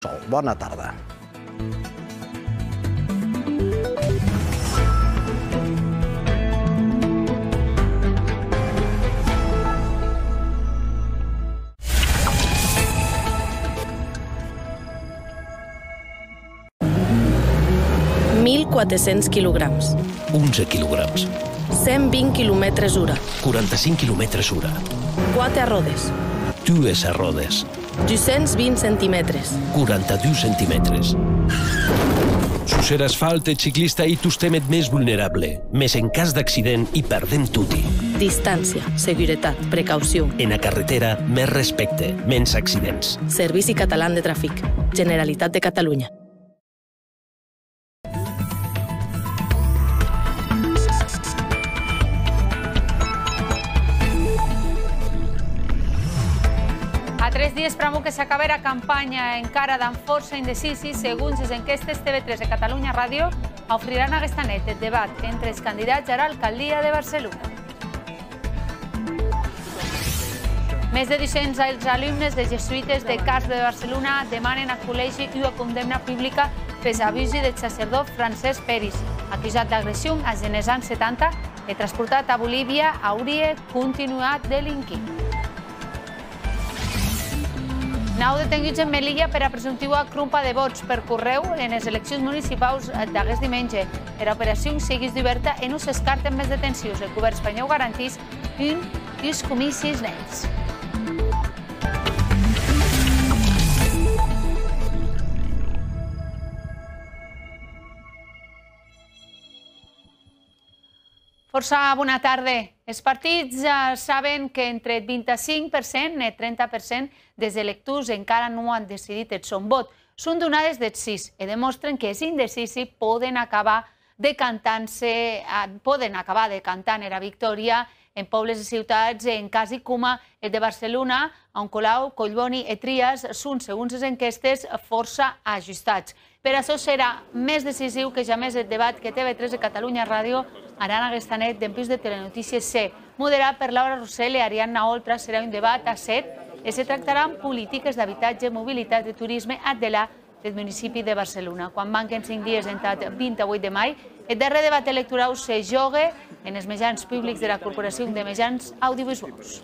Bona tarda. $1.400 quilograms. 11 quilograms. 120 quilòmetres hora. 45 quilòmetres hora. 4 rodes. 2 rodes. 220 centímetres. 42 centímetres. Su ser asfalt, el ciclista i tostem més vulnerable, més en cas d'accident i perdem tutti. Distància, seguretat, precaució. En la carretera, més respecte, menys accidents. Servici Català de Tràfic. Generalitat de Catalunya. A 3 dies pramo que s'acaba la campanya encara d'en força indecisi, segons les enquestes TV3 de Catalunya Ràdio, oferiran aquesta nit el debat entre els candidats a l'alcaldia de Barcelona. Més de 200 els alumnes de jesuïtes de Casp de Barcelona demanen al col·legi una condemna pública pels abusos del sacerdot Francesc Peris, acusat d'agressió als anys 70 i transportat a Bolívia, hauria continuat delinquint. 9 detinguts en Melilla per a presumptiva compra de vots per correu en les eleccions municipals d'aquest diumenge. L'operació segueix oberta i no es descarten més detencions. El govern espanyol garanteix uns comicis nets. Força bona tarda. Els partits saben que entre el 25% i el 30% dels electors encara no han decidit el son vot. Són donades del 6 i demostren que els indecisi poden acabar decantant la victòria en pobles i ciutats, en quasi com el de Barcelona, on Colau, Collboni i Trias són, segons les enquestes, força ajustats. Per això serà més decisiu que jamais el debat que TV3 de Catalunya Ràdio haran aquesta nit d'Empís de Telenotícies C. Moderat per Laura Rossell i Ariadna Oltra, serà un debat a 7 i se tractaran polítiques d'habitatge, mobilitat i turisme addelà del municipi de Barcelona. Quan manquen 5 dies entre el 28 de maig, el darrer debat electoral se juga en els mitjans públics de la Corporació de Mitjans Audiovisuals.